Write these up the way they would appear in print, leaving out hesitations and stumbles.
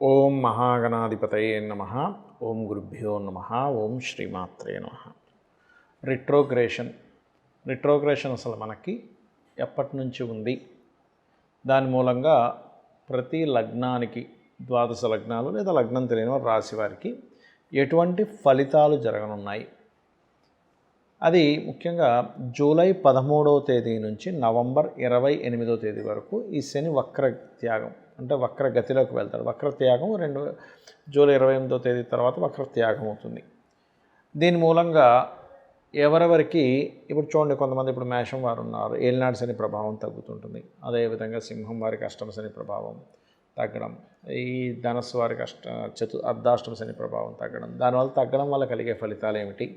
ఓం మహాగణాధిపతయే నమ. ఓం గురుభ్యో నమ. ఓం శ్రీమాత్రే నమ. రిట్రోగ్రేషన్ అసలు మనకి ఎప్పటి నుంచి ఉంది, దాని మూలంగా ప్రతి లగ్నానికి, ద్వాదశ లగ్నాలు లేదా లగ్నం తెలియని రాశి వారికి ఎటువంటి ఫలితాలు జరగనున్నాయి, అది ముఖ్యంగా జూలై 13వ తేదీ నుంచి నవంబర్ 28వ తేదీ వరకు ఈ శని వక్ర త్యాగం అంటే వక్ర గతిలోకి వెళ్తాడు. వక్ర త్యాగం జూలై 28వ తేదీ తర్వాత వక్ర త్యాగం అవుతుంది. దీని మూలంగా ఎవరెవరికి ఇప్పుడు చూడండి, కొంతమంది ఇప్పుడు మేషం వారు ఉన్నారు, ఏలినాడు శని ప్రభావం తగ్గుతుంటుంది. అదేవిధంగా సింహం వారికి అష్టమ శని ప్రభావం తగ్గడం, ఈ ధనస్సు వారికి అర్ధాష్టమ శని ప్రభావం తగ్గడం. దానివల్ల తగ్గడం వల్ల కలిగే ఫలితాలు ఏమిటి,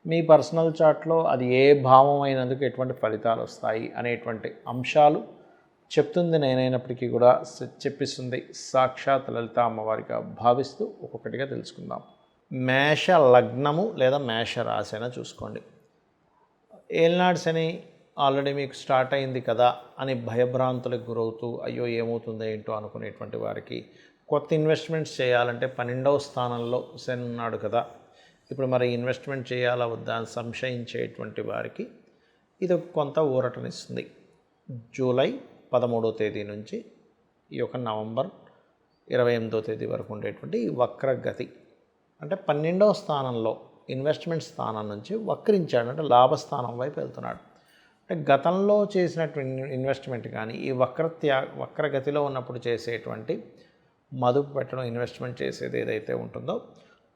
మీ పర్సనల్ చార్ట్లో అది ఏ భావం అయినందుకు ఎటువంటి ఫలితాలు వస్తాయి అనేటువంటి అంశాలు చెప్తుంది నేనైనప్పటికీ కూడా చెప్పిస్తుంది సాక్షాత్ లలిత అమ్మవారిగా భావిస్తూ ఒక్కొక్కటిగా తెలుసుకుందాం. మేష లగ్నము లేదా మేష రాశి అయినా చూసుకోండి. ఏలినాడు శని ఆల్రెడీ మీకు స్టార్ట్ అయింది కదా అని భయభ్రాంతులకు గురవుతూ అయ్యో ఏమవుతుందో ఏంటో అనుకునేటువంటి వారికి, కొత్త ఇన్వెస్ట్మెంట్స్ చేయాలంటే 12వ స్థానంలో శని ఉన్నాడు కదా, ఇప్పుడు మరి ఇన్వెస్ట్మెంట్ చేయాలా వద్దా అని సంశయించేటువంటి వారికి ఇది కొంత ఊరటనిస్తుంది. జూలై 13వ తేదీ నుంచి ఈ యొక్క నవంబర్ 28వ తేదీ వరకు ఉండేటువంటి ఈ వక్రగతి అంటే 12వ స్థానంలో ఇన్వెస్ట్మెంట్ స్థానం నుంచి వక్రించాడు, అంటే లాభస్థానం వైపు వెళ్తున్నాడు. అంటే గతంలో చేసినటువంటి ఇన్వెస్ట్మెంట్ కానీ ఈ వక్రగతిలో ఉన్నప్పుడు చేసేటువంటి మదుపు పెట్టడం, ఇన్వెస్ట్మెంట్ చేసేది ఏదైతే ఉంటుందో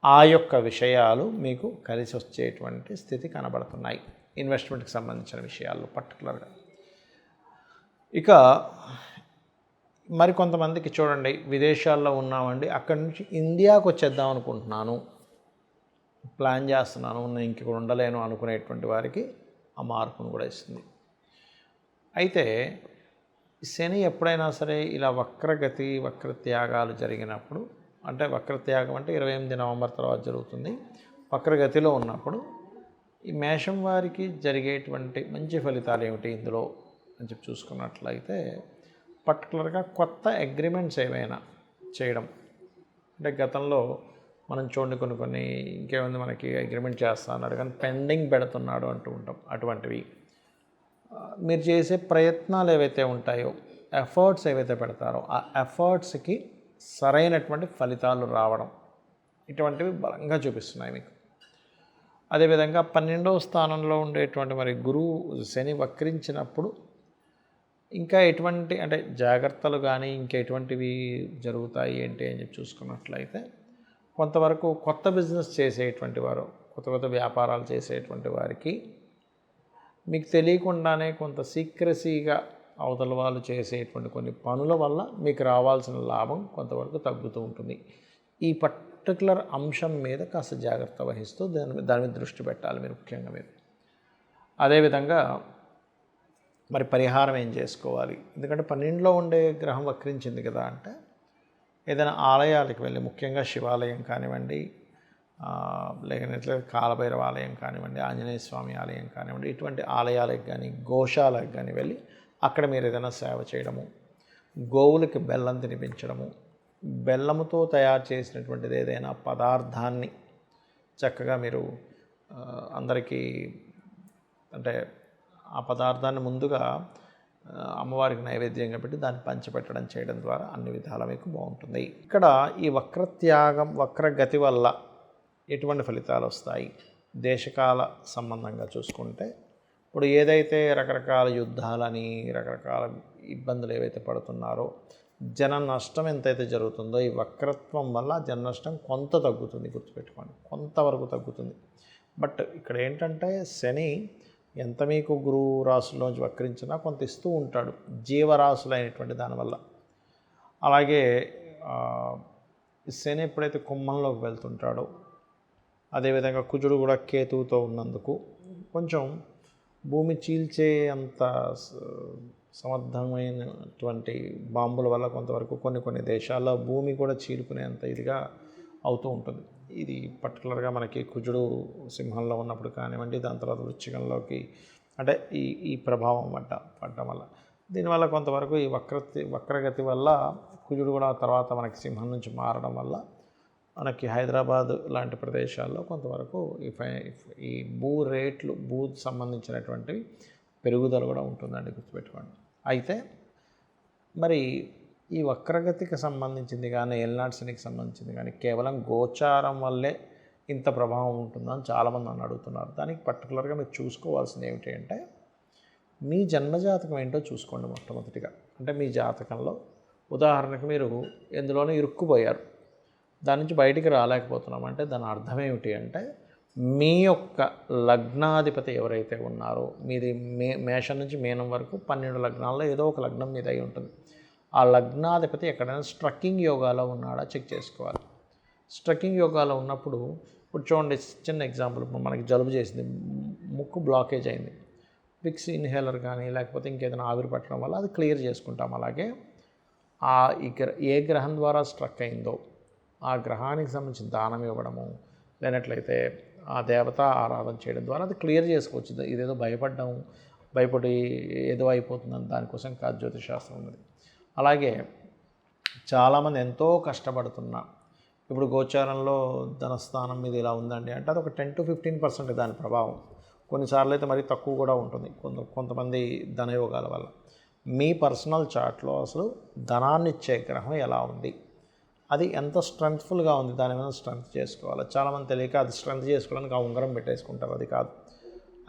ఆ యొక్క విషయాలు మీకు కలిసి వచ్చేటువంటి స్థితి కనబడుతున్నాయి, ఇన్వెస్ట్మెంట్కి సంబంధించిన విషయాల్లో పర్టికులర్గా. ఇక మరి కొంతమందికి చూడండి, విదేశాల్లో ఉన్నామండి, అక్కడి నుంచి ఇండియాకు వచ్చేద్దాం అనుకుంటున్నాను, ప్లాన్ చేస్తున్నాను, నేను ఇంక ఉండలేను అనుకునేటువంటి వారికి ఆ మార్పును కూడా ఇస్తుంది. అయితే శని ఎప్పుడైనా సరే ఇలా వక్రగతి వక్రత్యాగాలు జరిగినప్పుడు, అంటే వక్రత్యాగం అంటే 28 నవంబర్ తర్వాత జరుగుతుంది, వక్రగతిలో ఉన్నప్పుడు ఈ మేషం వారికి జరిగేటువంటి మంచి ఫలితాలు ఏమిటి ఇందులో అని చెప్పి చూసుకున్నట్లయితే, పర్టికులర్గా కొత్త అగ్రిమెంట్స్ ఏవైనా చేయడం. అంటే గతంలో మనం చూడండి కొన్ని ఇంకేముంది మనకి అగ్రిమెంట్ చేస్తా అన్నాడు కానీ పెండింగ్ పెడుతున్నాడు అంటూ ఉంటాం. అటువంటివి మీరు చేసే ప్రయత్నాలు ఏవైతే ఉంటాయో, ఎఫర్ట్స్ ఏవైతే పెడతారో ఆ ఎఫర్ట్స్కి సరైనటువంటి ఫలితాలు రావడం, ఇటువంటివి బలంగా చూపిస్తున్నాయి మీకు. అదేవిధంగా 12వ స్థానంలో ఉండేటువంటి మరి గురువు శని వక్రించినప్పుడు ఇంకా ఎటువంటి అంటే జాగ్రత్తలు కానీ ఇంకా ఎటువంటివి జరుగుతాయి ఏంటి అని చెప్పి చూసుకున్నట్లయితే, కొంతవరకు కొత్త బిజినెస్ చేసేటువంటి వారు, కొత్త వ్యాపారాలు చేసేటువంటి వారికి మీకు తెలియకుండానే కొంత సీక్రసీగా అవతల వాళ్ళు చేసేటువంటి కొన్ని పనుల వల్ల మీకు రావాల్సిన లాభం కొంతవరకు తగ్గుతూ ఉంటుంది. ఈ పర్టికులర్ అంశం మీద కాస్త జాగ్రత్త వహిస్తూ దాని మీద దృష్టి పెట్టాలి మీరు, ముఖ్యంగా మీరు. అదేవిధంగా మరి పరిహారం ఏం చేసుకోవాలి, ఎందుకంటే 12లో ఉండే గ్రహం వక్రించింది కదా, అంటే ఏదైనా ఆలయాలకు వెళ్ళి, ముఖ్యంగా శివాలయం కానివ్వండి, లేకపోతే కాలభైరవ ఆలయం కానివ్వండి, ఆంజనేయ స్వామి ఆలయం కానివ్వండి, ఇటువంటి ఆలయాలకు కానీ గోశాలకు కానీ వెళ్ళి అక్కడ మీరు ఏదైనా సేవ చేయడము, గోవులకి బెల్లం తినిపించడము, బెల్లముతో తయారు చేసినటువంటిది ఏదైనా పదార్థాన్ని చక్కగా మీరు అందరికీ, అంటే ఆ పదార్థాన్ని ముందుగా అమ్మవారికి నైవేద్యంగా పెట్టి దాన్ని పంచిపెట్టడం చేయడం ద్వారా అన్ని విధాలా మీకు బాగుంటుంది. ఇక్కడ ఈ వక్రగతి వల్ల ఎటువంటి ఫలితాలు వస్తాయి, దేశకాల సంబంధంగా చూసుకుంటే, ఇప్పుడు ఏదైతే రకరకాల యుద్ధాలని రకరకాల ఇబ్బందులు ఏవైతే పడుతున్నారో, జన నష్టం ఎంతైతే జరుగుతుందో ఈ వక్రత్వం వల్ల జన నష్టం కొంత తగ్గుతుంది, గుర్తుపెట్టుకోండి, కొంతవరకు తగ్గుతుంది. బట్ ఇక్కడ ఏంటంటే శని ఎంత మీకు గురువు రాశుల్లోంచి వక్రించినా కొంత ఇస్తూ ఉంటాడు జీవరాశులు అయినటువంటి దానివల్ల. అలాగే శని ఎప్పుడైతే కుంభంలోకి వెళ్తుంటాడో, అదేవిధంగా కుజుడు కూడా కేతువుతో ఉన్నందుకు కొంచెం భూమి చీల్చే అంత సమర్థమైనటువంటి బాంబుల వల్ల కొంతవరకు కొన్ని దేశాల్లో భూమి కూడా చీలుకునేంత ఇదిగా అవుతూ ఉంటుంది. ఇది పర్టికులర్గా మనకి కుజుడు సింహంలో ఉన్నప్పుడు కానివ్వండి, దాని తర్వాత వృశ్చికంలోకి, అంటే ఈ ప్రభావం పడటం వల్ల, దీనివల్ల కొంతవరకు ఈ వక్రగతి వల్ల కుజుడు కూడా తర్వాత మనకి సింహం నుంచి మారడం వల్ల మనకి హైదరాబాద్ లాంటి ప్రదేశాల్లో కొంతవరకు ఈ భూ రేట్లు సంబంధించినటువంటివి పెరుగుదల కూడా ఉంటుందండి, గుర్తుపెట్టుకోండి. అయితే మరి ఈ వక్రగతికి సంబంధించింది కానీ ఏలినాటి శనికి సంబంధించింది కానీ కేవలం గోచారం వల్లే ఇంత ప్రభావం ఉంటుందని చాలామంది నన్ను అడుగుతున్నారు. దానికి పర్టికులర్గా మీరు చూసుకోవాల్సింది ఏమిటి అంటే మీ జన్మజాతకం ఏంటో చూసుకోండి మొట్టమొదటిగా. అంటే మీ జాతకంలో ఉదాహరణకు మీరు ఎందులోనూ ఇరుక్కుపోయారు, దాని నుంచి బయటికి రాలేకపోతున్నాం అంటే దాని అర్థం ఏమిటి అంటే మీ యొక్క లగ్నాధిపతి ఎవరైతే ఉన్నారో, మీది మేషం నుంచి మీనం వరకు 12 లగ్నాల్లో ఏదో ఒక లగ్నం మీద అయి ఉంటుంది. ఆ లగ్నాధిపతి ఎక్కడైనా స్ట్రక్కింగ్ యోగాలో ఉన్నాడా చెక్ చేసుకోవాలి. స్ట్రక్కింగ్ యోగాలో ఉన్నప్పుడు ఇప్పుడు చూడండి, చిన్న ఎగ్జాంపుల్, ఇప్పుడు మనకి జలుబు చేసింది, ముక్కు బ్లాకేజ్ అయింది, విక్స్ ఇన్హేలర్ కానీ లేకపోతే ఇంకేదైనా ఆవిరి పట్టడం వల్ల అది క్లియర్ చేసుకుంటాం. అలాగే ఏ గ్రహం ద్వారా స్ట్రక్ అయిందో ఆ గ్రహానికి సంబంధించిన దానం ఇవ్వడము, లేనట్లయితే ఆ దేవత ఆరాధన చేయడం ద్వారా అది క్లియర్ చేసుకోవచ్చు. ఇదేదో భయపడి ఏదో అయిపోతుందని దానికోసం కాదు జ్యోతిషశాస్త్రం ఉన్నది. అలాగే చాలామంది ఎంతో కష్టపడుతున్నా ఇప్పుడు గోచారంలో ధనస్థానం మీద ఇలా ఉందండి అంటే అది ఒక 10 to 15% దాని ప్రభావం. కొన్నిసార్లు అయితే మరీ తక్కువ కూడా ఉంటుంది కొంతమంది ధనయోగాల వల్ల. మీ పర్సనల్ చార్ట్లో అసలు ధనాన్ని ఇచ్చే గ్రహం ఎలా ఉంది, అది ఎంత స్ట్రెంగ్త్ఫుల్గా ఉంది, దాని మీద స్ట్రెంగ్త్ చేసుకోవాలి. చాలామంది తెలియక అది స్ట్రెంగ్త్ చేసుకోవడానికి ఆ ఉంగరం పెట్టేసుకుంటారు. అది కాదు,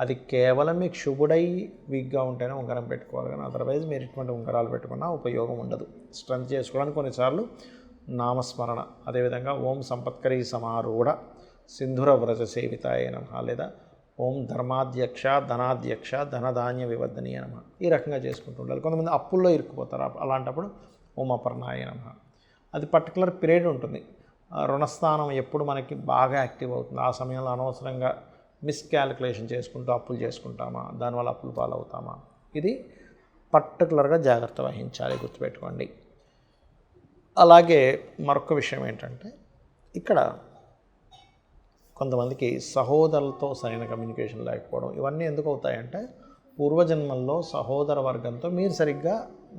అది కేవలం మీకు శుభుడై వీక్గా ఉంటేనే ఉంగరం పెట్టుకోవాలి, కానీ అదర్వైజ్ మీరు ఎటువంటి ఉంగరాలు పెట్టుకున్నా ఉపయోగం ఉండదు. స్ట్రెంగ్త్ చేసుకోవడానికి కొన్నిసార్లు నామస్మరణ, అదేవిధంగా ఓం సంపత్కరీ సమారూఢ సింధుర వ్రజ సేవితాయ నమః, లేదా ఓం ధర్మాధ్యక్ష ధనాధ్యక్ష ధనధాన్య వివర్ధనీయ నమః, ఈ రకంగా చేసుకుంటూ ఉండాలి. కొంతమంది అప్పుల్లో ఇరుక్కుపోతారు, అలాంటప్పుడు ఓం అపర్ణాయ నమః. అది పర్టికులర్ పీరియడ్ ఉంటుంది. రుణస్థానం ఎప్పుడు మనకి బాగా యాక్టివ్ అవుతుంది, ఆ సమయంలో అనవసరంగా మిస్క్యాలిక్యులేషన్ చేసుకుంటూ అప్పులు చేసుకుంటామా, దానివల్ల అప్పులు పాలవుతామా, ఇది పర్టికులర్గా జాగ్రత్త వహించాలి, గుర్తుపెట్టుకోండి. అలాగే మరొక విషయం ఏంటంటే ఇక్కడ కొంతమందికి సహోదరులతో సరైన కమ్యూనికేషన్ లేకపోవడం, ఇవన్నీ ఎందుకు అవుతాయంటే పూర్వజన్మల్లో సహోదర వర్గంతో మీరు సరిగ్గా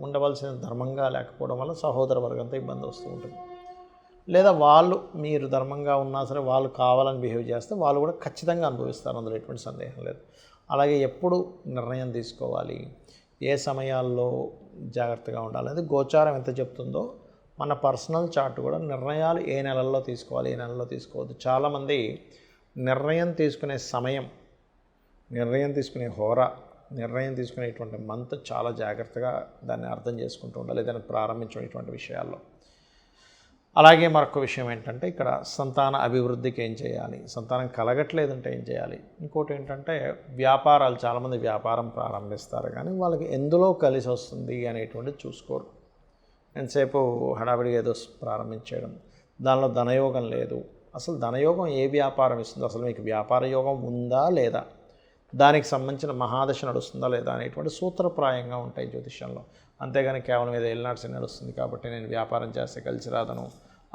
ఉండవలసిన ధర్మంగా లేకపోవడం వల్ల సహోదర వర్గంతో ఇబ్బంది వస్తూ ఉంటుంది. లేదా వాళ్ళు మీరు ధర్మంగా ఉన్నా సరే వాళ్ళు కావాలని బిహేవ్ చేస్తే వాళ్ళు కూడా ఖచ్చితంగా అనుభవిస్తారు, అందులో ఎటువంటి సందేహం లేదు. అలాగే ఎప్పుడు నిర్ణయం తీసుకోవాలి, ఏ సమయాల్లో జాగ్రత్తగా ఉండాలి, అది గోచారం ఎంత చెప్తుందో మన పర్సనల్ చార్ట్ కూడా నిర్ణయాలు ఏ నెలల్లో తీసుకోవాలి, ఏ నెలల్లో తీసుకోవద్దు. చాలామంది నిర్ణయం తీసుకునే సమయం, నిర్ణయం తీసుకునే హోరా, నిర్ణయం తీసుకునేటువంటి మంత్ చాలా జాగ్రత్తగా దాన్ని అర్థం చేసుకుంటూ ఉండాలి దాన్ని ప్రారంభించేటువంటి విషయాల్లో. అలాగే మరొక విషయం ఏంటంటే ఇక్కడ సంతాన అభివృద్ధికి ఏం చేయాలి, సంతానం కలగట్లేదంటే ఏం చేయాలి. ఇంకోటి ఏంటంటే వ్యాపారాలు, చాలామంది వ్యాపారం ప్రారంభిస్తారు కానీ వాళ్ళకి ఎందులో కలిసి వస్తుంది అనేటువంటిది చూసుకోరు. ఎంతసేపు హడావిడిగా ఏదో ప్రారంభించడం, దానిలో ధనయోగం లేదు. అసలు ధనయోగం ఏ వ్యాపారం ఇస్తుందో, అసలు మీకు వ్యాపార యోగం ఉందా లేదా, దానికి సంబంధించిన మహాదశ నడుస్తుందా లేదా అనేటువంటి సూత్రప్రాయంగా ఉంటాయి జ్యోతిష్యంలో. అంతేగాని కేవలం ఏదో ఏలినాటి శని నడుస్తుంది కాబట్టి నేను వ్యాపారం చేస్తే కలిసి రాదను,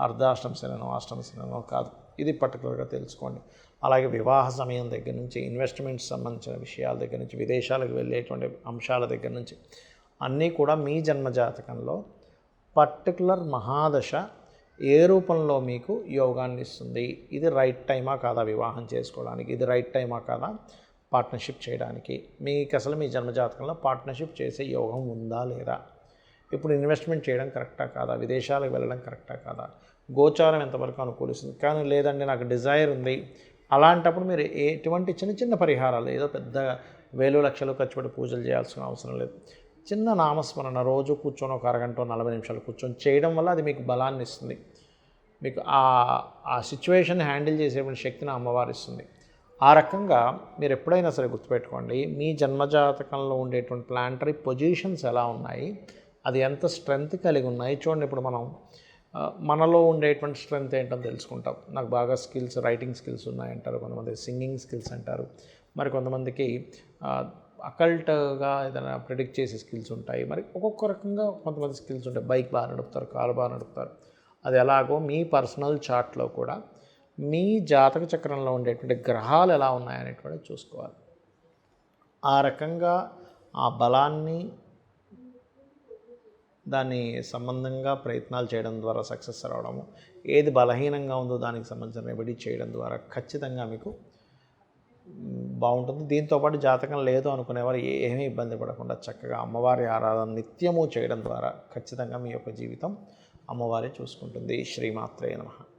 అర్ధాష్టమ శనో అష్టమ శనో కాదు, ఇది పర్టికులర్గా తెలుసుకోండి. అలాగే వివాహ సమయం దగ్గర నుంచి, ఇన్వెస్ట్మెంట్స్ సంబంధించిన విషయాల దగ్గర నుంచి, విదేశాలకు వెళ్ళేటువంటి అంశాల దగ్గర నుంచి అన్నీ కూడా మీ జన్మజాతకంలో పర్టికులర్ మహాదశ ఏ రూపంలో మీకు యోగాన్ని ఇస్తుంది, ఇది రైట్ టైమా కాదా వివాహం చేసుకోవడానికి, ఇది రైట్ టైమా కాదా పార్ట్నర్షిప్ చేయడానికి, మీకు అసలు మీ జన్మజాతకంలో పార్ట్నర్షిప్ చేసే యోగం ఉందా లేదా, ఇప్పుడు ఇన్వెస్ట్మెంట్ చేయడం కరెక్టా కాదా, విదేశాలకు వెళ్ళడం కరెక్టా కాదా, గోచారం ఎంతవరకు అనుకూలిస్తుంది. కానీ లేదండి నాకు డిజైర్ ఉంది, అలాంటప్పుడు మీరు ఎటువంటి చిన్న చిన్న పరిహారాలు, ఏదో పెద్ద వేలు లక్షలు ఖర్చు పెట్టి పూజలు చేయాల్సిన అవసరం లేదు. చిన్న నామస్మరణ రోజు కూర్చొని ఒక అరగంట 40 నిమిషాలు కూర్చొని చేయడం వల్ల అది మీకు బలాన్ని ఇస్తుంది. మీకు ఆ సిచ్యువేషన్ హ్యాండిల్ చేసేటువంటి శక్తిని అమ్మవారు ఇస్తుంది. ఆ రకంగా మీరు ఎప్పుడైనా సరే గుర్తుపెట్టుకోండి, మీ జన్మజాతకంలో ఉండేటువంటి ప్లానటరీ పొజిషన్స్ ఎలా ఉన్నాయి, అది ఎంత స్ట్రెంగ్త్ కలిగి ఉన్నాయి. చూడండి, ఇప్పుడు మనలో ఉండేటువంటి స్ట్రెంగ్త్ ఏంటని తెలుసుకుంటాం. నాకు బాగా స్కిల్స్, రైటింగ్ స్కిల్స్ ఉన్నాయంటారు, కొంతమంది సింగింగ్ స్కిల్స్ అంటారు, మరి కొంతమందికి అకల్ట్గా ఏదైనా ప్రిడిక్ట్ చేసే స్కిల్స్ ఉంటాయి. మరి ఒక్కొక్క రకంగా కొంతమంది స్కిల్స్ ఉంటాయి. బైక్ బాగా నడుపుతారు, కారు బాగా నడుపుతారు. అది ఎలాగో మీ పర్సనల్ చార్ట్లో కూడా మీ జాతక చక్రంలో ఉండేటువంటి గ్రహాలు ఎలా ఉన్నాయనేటువంటిది చూసుకోవాలి. ఆ రకంగా ఆ బలాన్ని దాని సంబంధంగా ప్రయత్నాలు చేయడం ద్వారా సక్సెస్ రావడము, ఏది బలహీనంగా ఉందో దానికి సంబంధించిన రెమెడీ చేయడం ద్వారా ఖచ్చితంగా మీకు బాగుంటుంది. దీంతోపాటు జాతకం లేదు అనుకునేవారు ఏమీ ఇబ్బంది పడకుండా చక్కగా అమ్మవారి ఆరాధన నిత్యము చేయడం ద్వారా ఖచ్చితంగా మీ యొక్క జీవితం అమ్మవారే చూసుకుంటుంది. శ్రీమాత్రే నమః.